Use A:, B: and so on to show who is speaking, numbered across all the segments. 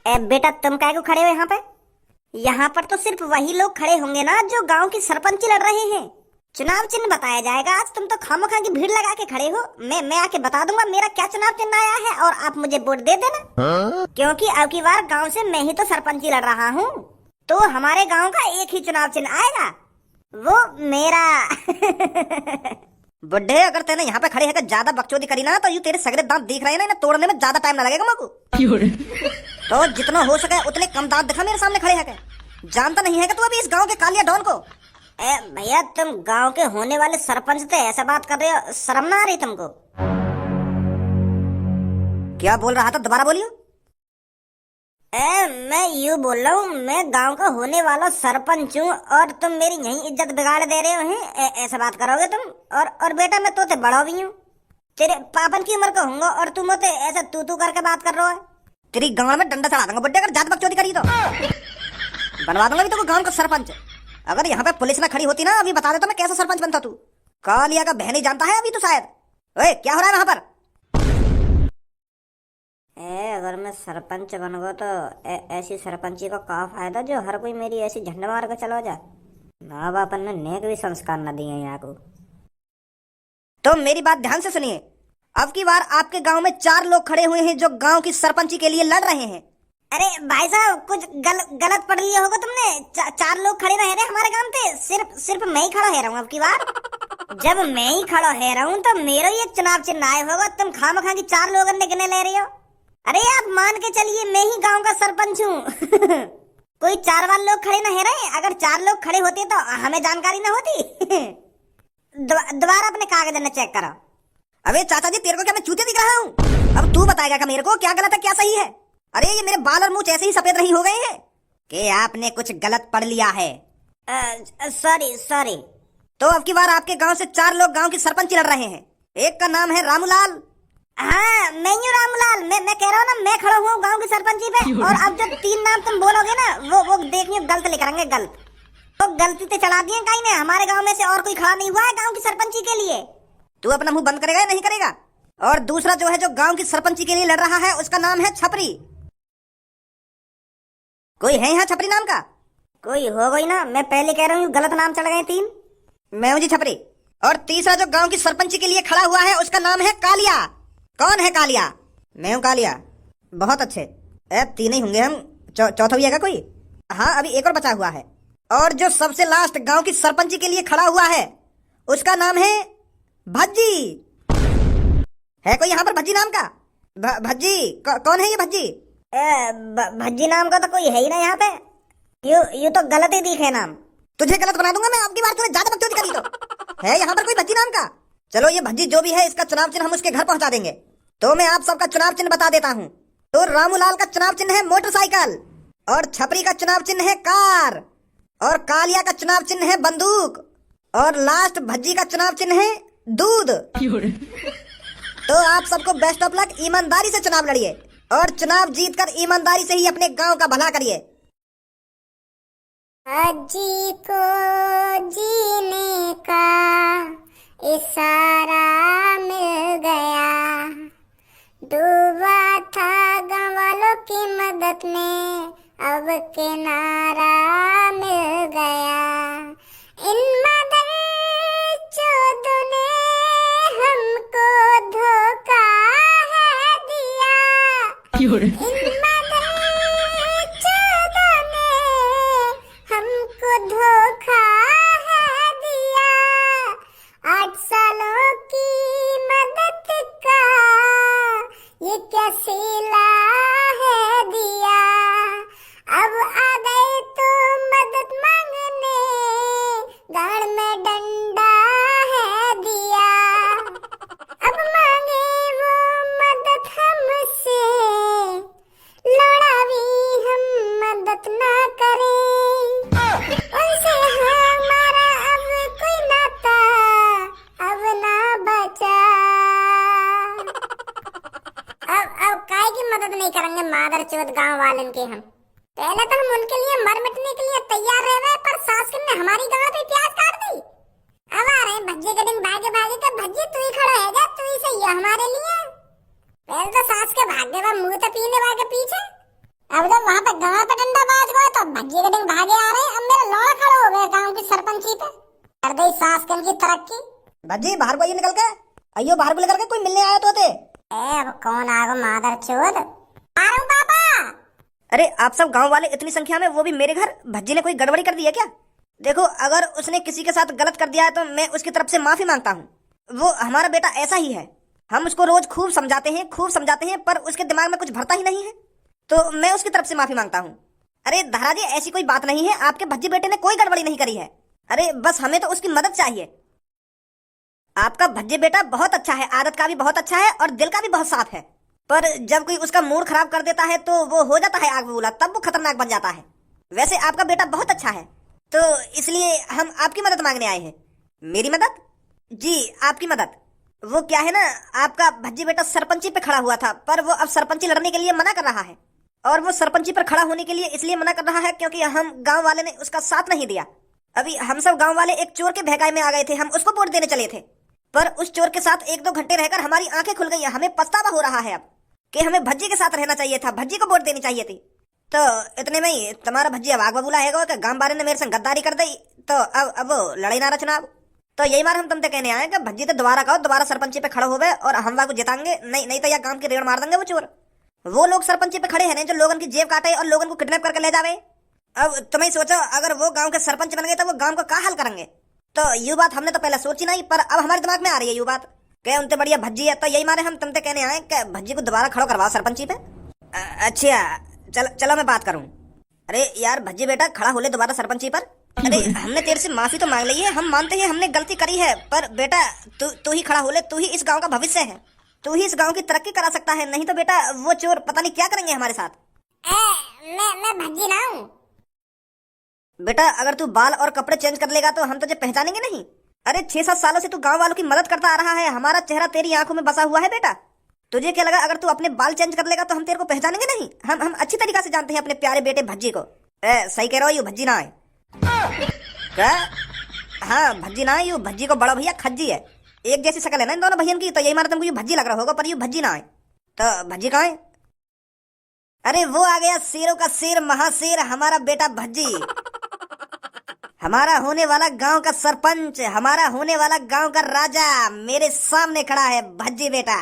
A: बेटा तुम काहे को खड़े हो यहाँ पे? यहाँ पर तो सिर्फ वही लोग खड़े होंगे ना जो गांव की सरपंची लड़ रहे हैं। चुनाव चिन्ह बताया जाएगा आज। तुम तो खामोखा की भीड़ लगा के खड़े हो। मैं आके बता दूंगा मेरा क्या चुनाव चिन्ह आया है और आप मुझे वोट दे देना। क्योंकि अब की बार गांव से मैं ही तो सरपंची लड़ रहा हूँ, तो हमारे गांव का एक ही चुनाव चिन्ह आएगा, वो मेरा।
B: बुड्ढे, अगर तेने यहाँ पे खड़े होकर ज्यादा बकचोदी करी ना तो यूं तेरे सगरे दांत दिख रहे हैं ना, इन्हें तोड़ने में ज्यादा टाइम ना लगेगा मेरे को। तो जितना हो सके उतने कम दांत दिखा मेरे सामने खड़े होकर। जानता नहीं है कि तू अभी इस गांव के कालिया डॉन को।
A: भैया तुम गांव के होने वाले सरपंच थे, ऐसा बात कर रहे हो? शर्म ना आ रही तुमको?
B: क्या बोल रहा था, दोबारा बोलियो।
A: मैं यूँ बोल रहा हूँ, मैं गांव का होने वाला सरपंच हूँ और तुम मेरी यही इज्जत बिगाड़ दे रहे हो हैं। ऐसा बात करोगे तुम? और बेटा मैं तो बड़ा भी हूँ, तेरे पापन की उम्र का हूँ और तुम मुझे ऐसा तू करके बात कर रहे हो।
B: तेरी गांव में डंडा चढ़ा दूंगा बुड्ढे, अगर ज्यादा बकचोदी करी तो बनवा दूंगा भी तो गांव का सरपंच। अगर यहाँ पे पुलिस ना खड़ी होती ना, अभी बता देता मैं कैसा सरपंच बनता। तू कालिया का बहन ही जानता है अभी तो शायद। ओए क्या हो रहा है वहां पर?
A: अगर मैं सरपंच बन गया तो ऐसी सरपंची का क्या फायदा जो हर कोई मेरी ऐसी झंडा मार कर चला जाए। माँ बाप ने नेक भी संस्कार न दिए यहाँ को।
B: तो मेरी बात ध्यान से सुनिए। अब की बार आपके गांव में 4 लोग खड़े हुए हैं जो गांव की सरपंची के लिए लड़ रहे हैं।
A: अरे भाई साहब, कुछ गलत पढ़ लिया होगा तुमने। 4 लोग खड़े रह रहे हमारे गांव पे, सिर्फ मैं ही खड़ा है रहा हूँ अब की बार। जब मैं ही खड़ा है रहा हूँ तो मेरा ही एक चुनाव चिन्ह आया होगा। तुम खामखा की 4 लोग गिने ले रहे हो। अरे आप मान के चलिए मैं ही गांव का सरपंच हूँ। कोई 4 वाले लोग खड़े न है रहे। अगर 4 लोग खड़े होते तो हमें जानकारी न होती। दोबारा अपने कागज न चेक करो।
B: अबे चाचा जी, तेरे को क्या मैं चूते दिख रहा हूँ? अब तू बताएगा क्या मेरे को क्या गलत है क्या सही है? अरे ये मेरे बाल और मुंह ऐसे ही सफेद नहीं हो गए हैं कि आपने कुछ गलत पढ़ लिया है।
A: सॉरी।
B: तो अब की बार आपके गांव से 4 लोग गांव की सरपंच लड़ रहे हैं। एक का नाम है रामूलाल।
A: हाँ मैं हूँ रामूलाल। मैं कह रहा हूँ ना, मैं खड़ा हुआ गांव की सरपंची पे। और अब जो 3 नाम तुम बोलोगे ना, वो देखिए गलत लिखेंगे। गलत तो गलती से चढ़ा दिए कहीं ने। हमारे गांव में से और कोई खड़ा नहीं हुआ है गांव की सरपंची के लिए।
B: तू अपना मुंह बंद करेगा या नहीं करेगा? और दूसरा जो है जो गांव की सरपंची के लिए लड़ रहा है उसका नाम है छपरी। कोई है यहाँ छपरी नाम का?
A: कोई हो गई ना, मैं पहले कह रहा हूँ गलत नाम चढ़ गए 3।
B: मैं हूँ जी छपरी। और तीसरा जो गांव की सरपंची के लिए खड़ा हुआ है उसका नाम है कालिया। कौन है कालिया? मैं हूँ कालिया। बहुत अच्छे। 3 ही होंगे हम। चौथा भी है कोई? हाँ अभी एक और बचा हुआ है। और जो सबसे लास्ट गांव की सरपंची के लिए खड़ा हुआ है उसका नाम है भज्जी। है कोई यहाँ पर भज्जी नाम का? भज्जी कौन है ये भज्जी?
A: भज्जी नाम का तो कोई है ही ना यहाँ पे। यू तो गलत ही दिखे नाम।
B: तुझे गलत बना दूंगा मैं अब की बार। तूने ज्यादा बकचोदी करी तो। है यहाँ पर कोई भज्जी नाम का? चलो ये भज्जी जो भी है इसका चुनाव चिन्ह हम उसके घर पहुंचा देंगे। तो मैं आप सबका चुनाव चिन्ह बता देता हूँ। तो रामूलाल का चुनाव चिन्ह है मोटरसाइकिल, और छपरी का चुनाव चिन्ह है कार, और कालिया का चुनाव चिन्ह है बंदूक, और लास्ट भज्जी का चुनाव चिन्ह है दूध। तो आप सबको बेस्ट ऑफ लक। ईमानदारी से चुनाव लड़िए और चुनाव जीतकर ईमानदारी से ही अपने गांव का भला करिए।
C: भज्जी को जीने का इशारा मिल गया। डूबा था गाँव वालों की मदद में, अब किनारा मिल गया। इन मदर चोदों ने हमको धोखा है दिया। इन मदर चोदों ने हमको धोखा है दिया। 8 सालों की मदद का ये क्या सिला है दिया। अब आ गए तो मदद मांगने, गाड़ में डंडा है दिया। अब मांगे वो मदद हमसे, लौड़ा भी हम मदद ना करें। उनसे हमारा अब कोई नाता अब ना बचा। अब काय की मदद नहीं करेंगे मादर चौथ गाँव वालन के हम। पहले तो हम उनके लिए मर मिटने के लिए तैयार रह गए, पर सास ने हमारी गाँव पे प्याज काट दी। अब आ रहे भज्जे के दिन भागे भागे के। भज्जे तू ही खड़ा है जा, तू ही सही है हमारे लिए। पहले तो सास के भागने का मुंह तो पीने वाले के पीछे। अब जब वहाँ पे गांव पे डंडा बाज गए तो भज्जी के दिन भागे आ रहे। अब मेरा लौड़ा खड़ा हो गया गांव की सरपंची पे। कर गई सास कन की तरक्की।
B: भज्जी बाहर को आइए निकल के। अयो बाहर को लेकर के, कोई मिलने आया तो थे।
C: अब कौन आगो मादर चोद। आ रहा हूँ पापा।
B: अरे आप सब गांव वाले इतनी संख्या में, वो भी मेरे घर। भज्जी ने कोई गड़बड़ी कर दी है क्या? देखो, अगर उसने किसी के साथ गलत कर दिया है तो मैं उसकी तरफ से माफी मांगता हूँ। वो हमारा बेटा ऐसा ही है। हम उसको रोज खूब समझाते हैं, पर उसके दिमाग में कुछ भरता ही नहीं है, तो मैं उसकी तरफ से माफी मांगता हूँ। अरे दादा जी, ऐसी कोई बात नहीं है, आपके भज्जी बेटे ने कोई गड़बड़ी नहीं करी है। अरे बस हमें तो उसकी मदद चाहिए। आपका भज्जी बेटा बहुत अच्छा है, आदत का भी बहुत अच्छा है और दिल का भी बहुत साफ है, पर जब कोई उसका मूड खराब कर देता है तो वो हो जाता है आग बबूला, तब वो खतरनाक बन जाता है। वैसे आपका बेटा बहुत अच्छा है, तो इसलिए हम आपकी मदद मांगने आए हैं। मेरी मदद? जी आपकी मदद। वो क्या है ना, आपका भज्जी बेटा सरपंची पे खड़ा हुआ था, पर वो अब सरपंची लड़ने के लिए मना कर रहा है। और वो सरपंची पर खड़ा होने के लिए इसलिए मना कर रहा है क्योंकि हम गांव वाले ने उसका साथ नहीं दिया। अभी हम सब गांव वाले एक चोर के बहकावे में आ गए थे, हम उसको वोट देने चले थे, पर उस चोर के साथ 1-2 घंटे रहकर हमारी आंखें खुल गई। हमें पछतावा हो रहा है अब कि हमें भज्जी के साथ रहना चाहिए था, भज्जी को वोट देनी चाहिए थी। तो इतने में ही तुम्हारा भज्जी अब आग बबूला है कि गांव वाले ने मेरे से गद्दारी कर दी, तो अब वो लड़ाई नारा चुनाव। तो यही बार हम तुमसे कहने आए कि भज्जी तो दोबारा कहो, दोबारा सरपंची पे खड़े होवे और हम वाको जिताएंगे। नहीं तो यह गांव की रेड़ मार देंगे वो चोर। वो लोग सरपंची पे खड़े हैं जो लोगों की जेब काटे और लोगों को किडनैप करके ले जावे। अब तुम्हें सोचो, अगर वो गांव के सरपंच बन गए तो वो गांव का क्या हाल करेंगे। तो ये बात हमने तो पहले सोची नहीं, पर अब हमारे दिमाग में आ रही है ये बात कि उनसे बढ़िया भज्जी है। तो यही मारे हम तुमसे कहने आए कि भज्जी को दोबारा खड़ा करवाओ सरपंची पे। अच्छा चलो मैं बात करूं। अरे यार भज्जी बेटा, खड़ा हो ले दोबारा सरपंची पर। अरे हमने तेरे से माफी तो मांग ली है, हम मानते हैं हमने गलती करी है, पर बेटा तू ही खड़ा हो ले। तू ही इस गांव का भविष्य है, तू ही इस गांव की तरक्की करा सकता है। नहीं तो बेटा वो चोर पता नहीं क्या करेंगे हमारे साथ।
C: मैं भज्जी ना हूँ
B: बेटा, अगर तू बाल और कपड़े चेंज कर लेगा तो हम तुझे पहचानेंगे नहीं। अरे 6-7 सालों से तू गांव वालों की मदद करता आ रहा है, हमारा चेहरा तेरी आंखों में बसा हुआ है बेटा। तुझे क्या लगा अगर तू अपने बाल चेंज कर लेगा तो हम तेरे को पहचानेंगे नहीं? हम अच्छी तरीका से जानते हैं अपने प्यारे बेटे भज्जी को। सही कह रहा हो, यू भज्जी ना है क्या? हाँ भज्जी ना है, यू भज्जी को बड़ा भैया खज्जी है। एक जैसी शक्ल है ना इन दोनों भैया की, तो यही मारा तुमको यू भज्जी लग रहा होगा, पर यू भज्जी ना है। तो भज्जी कहाँ है? अरे वो आ गया, शेरों का शेर, महाशेर, हमारा बेटा भज्जी। हमारा होने वाला गांव का सरपंच, हमारा होने वाला गांव का राजा मेरे सामने खड़ा है, भज्जी बेटा।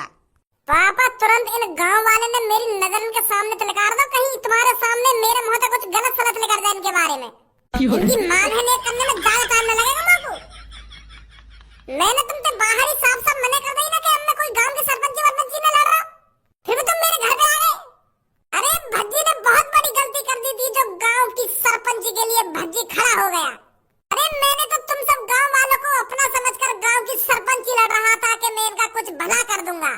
C: पापा तुरंत इन गांव वाले ने मेरी नजर इनके सामने से निकाल दो, कहीं तुम्हारे सामने मेरे मुंह से कुछ गलत सलत निकल जाए इनके बारे में। इनकी मान है करने में ज्यादा टाइम न लगेगा माँ को। मैंने तुमसे बाहर ही साफ साफ मना कर दी ना कि अब मैं कोई गांव के सरपंच वर्पंची में लड़ रहा, फिर भी तुम मेरे घर पे आ गए। अरे भज्जी ने बहुत बड़ी गलती कर दी थी जो गांव की सरपंची के लिए भज्जी खड़ा हो गया। अरे मैंने तो तुम सब गांव वालों को अपना समझकर गांव की सरपंची लड़ रहा था कि मैं इनका कुछ भला कर दूंगा,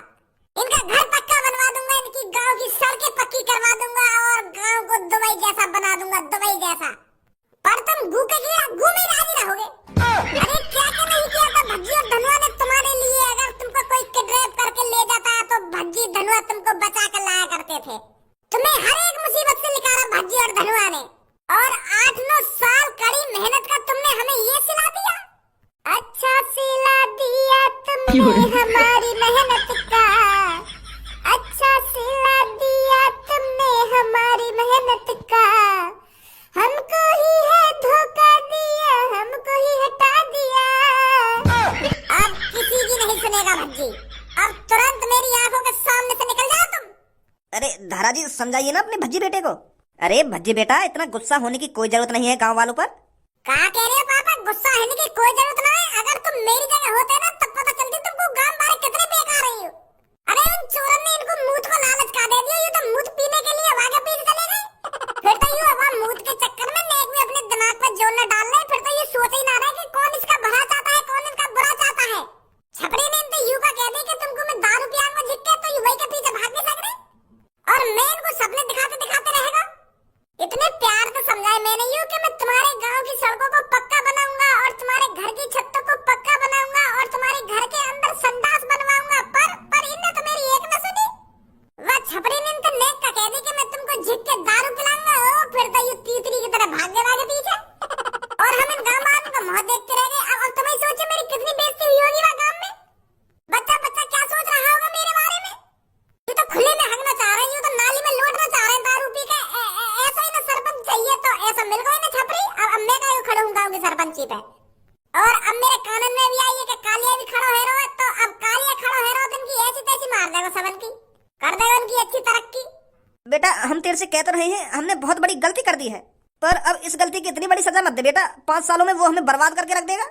C: इनका घर पक्का बनवा दूंगा, इनकी गांव की सड़कें पक्की करवा दूंगा और गांव को दुबई जैसा बना दूंगा, दुबई जैसा। पर तुम भूखे घूमे राजी रहोगे। अरे क्या नहीं किया था भज्जी और धनुआ ने तुम्हारे लिए। अगर तुमको कोई किडनैप करके ले जाता है तो भज्जी धनुआ तुमको बचा कर लाया करते थे। तुम्हें हर एक मुसीबत से निकाला भज्जी और धनुआ ने, और 8-9 साल कड़ी मेहनत का तुमने हमें ये सिला दिया। अच्छा सिला दिया तुमने हमारी मेहनत का, अच्छा सिला दिया तुमने हमारी मेहनत का। हमको ही है धोखा दिया, हमको ही हटा दिया। अब किसी की नहीं सुनेगा भज्जी, अब तुरंत मेरी आंखों के सामने से निकल जाओ तुम।
B: अरे धारा जी समझाइए ना अपने भज्जी बेटे को। अरे भज्जी बेटा, इतना गुस्सा होने की कोई जरूरत नहीं है गांव वालों पर।
C: क्या कह रहे हो पापा, गुस्सा होने की कोई जरूरत ना है। अगर तुम मेरी जगह होते ना तब पता चलती तुमको गांव वाले कितने बेकार रही हो। अरे उन चोरों ने इनको मूत को लालच का दे दिया, ये तो मूत पीने के लिए वागे पीने चले गए। फिर तो यूं अब मूत के चक्कर में नेक भी अपने दिमाग पर जोर न डाल रहे, फिर तो ये सोच ही ना रहे कि कौन इसका भला चाहता है कौन इसका बुरा चाहता है। छपड़ी ने इनसे यूं का कह दिया कि तुमको मैं दारू पियाऊंगा झिक्के, तो यू वही के पीछे भाग नहीं सक रहे और मैं इनको सपने दिखाते दिखाते रहेगा। इतने प्यार से समझाया मैंने यूं कि मैं तुम्हारे गांव की सड़कों को पक्का बनाऊंगा और तुम्हारे घर की छतों को
B: बेटा हम तेरे से कह तो रहे हैं, हमने बहुत बड़ी गलती कर दी है, पर अब इस गलती की इतनी बड़ी सजा मत दे बेटा। 5 सालों में वो हमें बर्बाद करके रख देगा।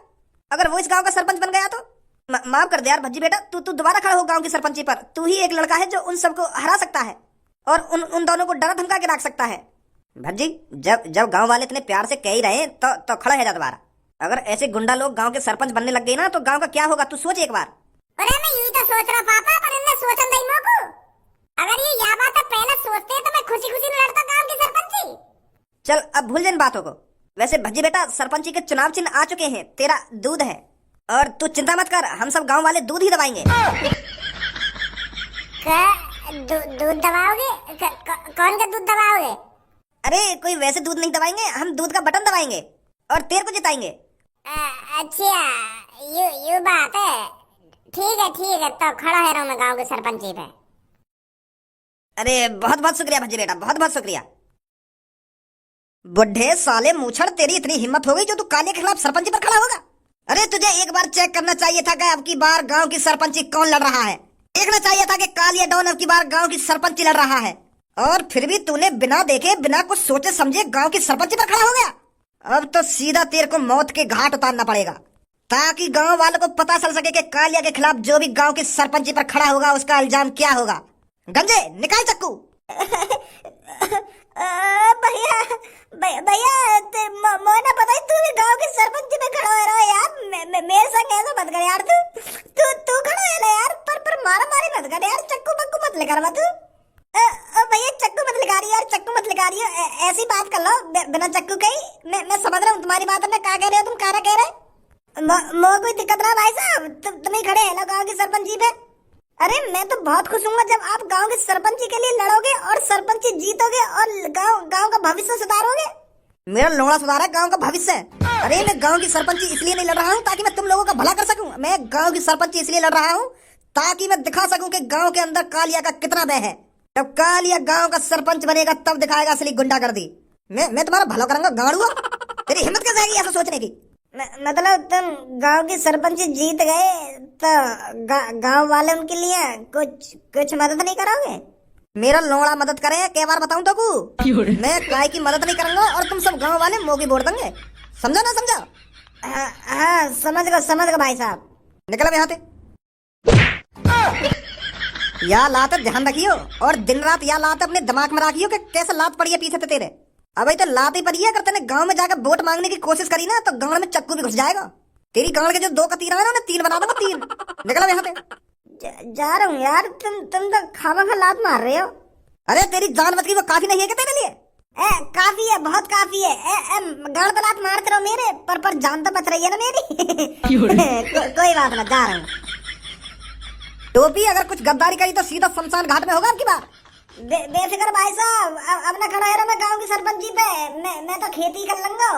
B: अगर वो इस गांव का सरपंच बन गया तो माफ कर दे यार भज्जी बेटा। तू तू दोबारा खड़ा हो गांव की सरपंची पर। तू ही एक लड़का है जो उन सबको हरा सकता है और उन दोनों को डरा धमका के रख सकता है। भज्जी जब गांव वाले इतने प्यार से कह ही रहे तो खड़ा है जा दोबारा। अगर ऐसे गुंडा लोग गांव के सरपंच बनने लग गए ना तो गांव का क्या होगा, तू सोच एक बार।
C: अरे मैं यूं तो सोच रहा पापा, पर इनने सोचा नहीं मोको। अगर ये या बात पहले सोचते तो मैं खुशी खुशी लड़ता गांव की सरपंची।
B: चल अब भूल जाइन बातों को। वैसे भज्जी बेटा सरपंची के चुनाव चिन्ह आ चुके हैं, तेरा दूध है और तू चिंता मत कर, हम सब गांव वाले दूध ही दबाएंगे।
C: दूध दबाओगे? कौन का दूध दबाओगे?
B: अरे कोई वैसे दूध नहीं दबाएंगे, हम दूध का बटन दबाएंगे और तेरे को जिताएंगे।
C: अच्छा यू बात है। ठीक है तो खड़ा है रहा मैं गांव के सरपंची पे।
B: अरे बहुत बहुत शुक्रिया भज्जी बेटा, बहुत बहुत शुक्रिया। बुढ़े साले मूछड़, तेरी इतनी हिम्मत हो गई जो तू कालिया के खिलाफ सरपंची पर खड़ा होगा? अरे तुझे एक बार चेक करना चाहिए था कि अब की बार गांव की सरपंची कौन लड़ रहा है। देखना चाहिए था कि कालिया डॉन अब की बार गांव की सरपंची लड़ रहा है, और फिर भी तूने बिना देखे बिना कुछ सोचे समझे गांव की सरपंची पर खड़ा हो गया। अब तो सीधा तेरे को मौत के घाट उतारना पड़ेगा, ताकि गांव वालों को पता चल सके कि कालिया के खिलाफ जो भी गांव की सरपंची पर खड़ा होगा उसका इल्जाम क्या होगा। गंजे निकाल चक्कू।
A: भैया मोना पता है तू भी गांव के सरपंच में खड़ा हो रहा है यार। मेरे संग ऐसा मत कर यार। तू खड़ा है ना यार, पर मारा मारी मत कर यार। चक्कू बक्कू मत लेकर तू। भैया चक्कू मत लगा रही यार, चक्कू मत लगा रही हो। ऐसी बात कर लो बिना चक्कू कही। मैं समझ रहा हूँ तुम्हारी बात। मैं क्या कह रहे हो, तुम क्या कह रहे मो कोई दिक्कत ना भाई साहब, तुम ही खड़े हैं ना गांव की सरपंची पे। अरे मैं तो बहुत खुश हूँ जब आप गांव की सरपंची के लिए लड़ोगे और सरपंची जीतोगे और गांव का भविष्य सुधारोगे।
B: मेरा लोड़ा सुधार है गांव का भविष्य। अरे मैं गांव की सरपंची इसलिए नहीं लड़ रहा हूँ ताकि मैं तुम लोगों का भला कर सकूं। मैं गांव की सरपंची इसलिए लड़ रहा हूँ ताकि मैं दिखा सकूं कि गांव के अंदर कालिया का कितना भय है। जब कालिया गांव का सरपंच बनेगा तब दिखाएगा असली गुंडागर्दी। मैं तुम्हारा भला करूंगा गाड़ुआ। तेरी हिम्मत कैसे आएगी ऐसा सोचने की?
A: मतलब तुम गांव की सरपंच जीत गए तो गांव वाले उनके लिए कुछ मदद नहीं करोगे?
B: मेरा लोड़ा मदद करे कई बार बताऊं तो को मैं काय की मदद नहीं करूंगा और तुम सब गांव वाले मोगी बोल देंगे। समझा ना समझा?
A: हाँ समझ गो भाई साहब।
B: निकल अब यहाँ से। या लात ध्यान रखियो और दिन रात या लात अपने दिमाग में रखियो कि कैसे लात पड़ी है पीछे से तेरे। अबे तो लात ही पड़ी है। अगर तेने गांव में जाकर वोट मांगने की कोशिश करी ना तो गांव में चक्कू भी घुस जाएगा। तेरी गांव के जो 2 का तीर है ना उन्हें 3 बना दूंगा 3। निकल यहाँ से।
A: जा रहा हूँ यार। तुम तो खामखा लात मार रहे हो।
B: अरे तेरी जान बच गई वो काफी नहीं है क्या तेरे लिए?
A: काफी है, बहुत काफी है। गाड़ पर लात मारते रहो मेरे पर जान तो बच रही है ना मेरी। कोई बात ना, जा रहा हूँ।
B: टोपी अगर कुछ गद्दारी करी तो सीधा शमशान घाट में होगा आपकी बात।
A: बेफिक्र भाई साहब, अब ना खड़ा है मैं गांव की सरपंची पे। मैं तो खेती कर लूंगा।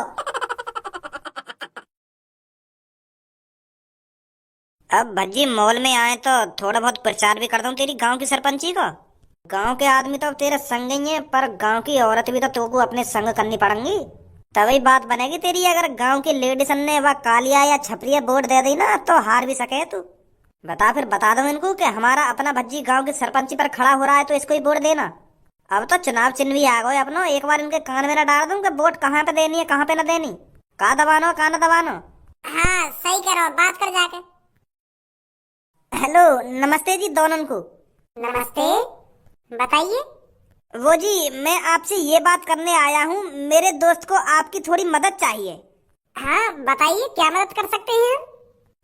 A: अब भज्जी मॉल में आए तो थोड़ा बहुत प्रचार भी कर दूं तेरी गांव की सरपंची को। गांव के आदमी तो तेरे संग ही है, पर गांव की औरत भी तो तुमको अपने संग करनी पड़ेंगी, तभी बात बनेगी तेरी। अगर गांव की लेडीज ने वह कालिया या छपरिया वोट दे दी ना तो हार भी सके तू। बता दो इनको कि हमारा अपना भज्जी गांव की सरपंची पर खड़ा हो रहा है तो इसको ही वोट देना। अब तो चुनाव चिन्ह भी आ गए अपनो। एक बार इनके कान में ना डाल दूं कि वोट कहाँ पे देनी है कहाँ पे ना देनी, कहाँ दबानो कहाँ ना दबानो।
C: हाँ सही करो, बात कर जाके।
A: हेलो नमस्ते जी दोनों को।
C: नमस्ते, बताइए।
A: वो जी मैं आपसे ये बात करने आया हूँ, मेरे दोस्त को आपकी थोड़ी मदद चाहिए।
C: हाँ बताइए, क्या मदद कर सकते हैं?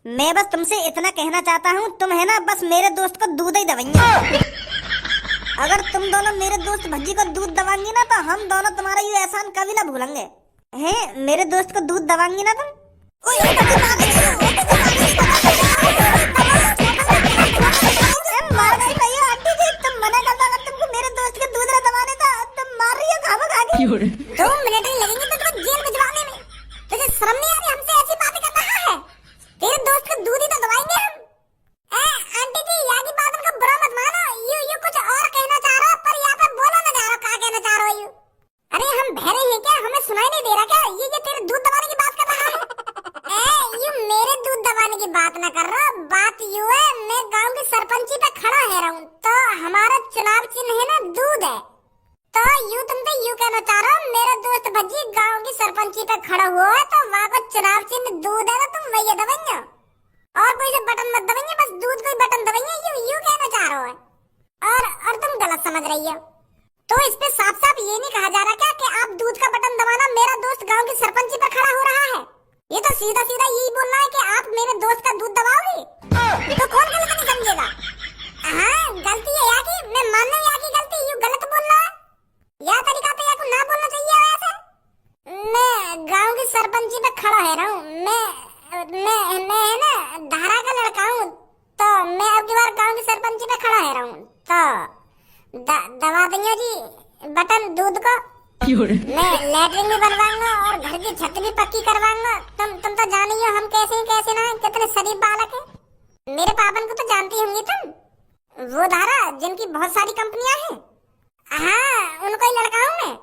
A: मैं बस तुमसे इतना कहना चाहता हूँ, तुम है ना बस मेरे दोस्त को दूध ही दबाइए। अगर तुम दोनों मेरे दोस्त भज्जी को दूध दबाएंगी ना तो हम दोनों तुम्हारा ये एहसान कभी ना भूलेंगे। हैं मेरे दोस्त को दूध दबाएंगी ना तुम? मार गई भैया आंटी जी, तुम मना करता अगर तुमको मेरे दोस्त के दूध ना दबाने था। तुम मार रही हो खामखा के।
C: 2 मिनट ही लगेंगे तो तुम्हें जेल भिजवाने में। तुझे शर्म नहीं आ रही हमसे ऐसी बातें कर रहा है? तेरे दोस्त को दूध ही तो दबाएंगे हम। आंटी जी यहाँ की बात उनको बुरा मत मानो। यू कुछ और कहना चाह रहा हो, पर यहाँ पे बोलो ना जा रहा क्या कहना चाह रहा हो यू। अरे हम बहरे हैं क्या, हमें सुनाई नहीं दे रहा क्या? ये तेरे दूध दबाने की बात कर रहा है। यू मेरे दूध दबाने की बात ना कर रहा। बात यू है, मैं गाँव की सरपंची पे खड़ा है रहूं तो हमारा चुनाव चिन्ह है ना दूध है। तो यूं तुम तो यूं कहना चाह रहे हो मेरा दोस्त भज्जी गांव की सरपंची पे खड़ा हुआ है तो वहां को चुनाव चिन्ह दूध है तो तुम वही दबाइए और कोई से बटन मत दबाइए, बस दूध कोई बटन दबाइए, यूं कहना चाह रहे हो। और तुम गलत समझ रही हो। तो इस पे साफ साफ ये नहीं कहा जा रहा क्या कि आप दूध का बटन दबाना मेरा दोस्त गांव की सरपंची पे खड़ा हो रहा है। ये तो सीधा सीधा यही बोलना है कि आप मेरे दोस्त का दूध दबाओगे। तो कौन गलत नहीं समझेगा। हाँ गलती है यहाँ की, मैं मान रहा हूँ यहाँ की गलती, यूं गलत बोल रहा है। यह तरीका तो यहाँ को ना बोलना चाहिए वैसे। मैं गांव की सरपंची पे खड़ा है रहा हूँ। मैं है ना धारा का लड़का हूँ, तो मैं अब की बार गांव की सरपंची पे खड़ा है रहा हूँ तो दबा देंगे जी बटन दूध को। मैं लैट्रिन भी बनवाऊंगा और घर की छत भी पक्की करवाऊंगा। तुम तो जान ही हो हम कैसे हैं कैसे ना, कितने शरीफ बालक हैं। मेरे पापन को तो जानती होंगी तुम, वो धारा जिनकी बहुत सारी कंपनियां हैं। हाँ उनको ही लड़का हूँ मैं।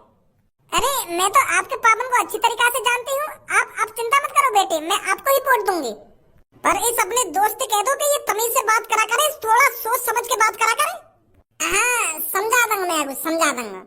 C: अरे मैं तो आपके पापन को अच्छी तरीका से जानती हूँ। आप चिंता मत करो बेटे, मैं आपको ही वोट दूंगी। पर इस अपने दोस्त से कह दो कि ये तमीज से बात करा करे, थोड़ा सोच समझ के बात करा करे। हाँ समझा दूंगा, मैं समझा दूंगा।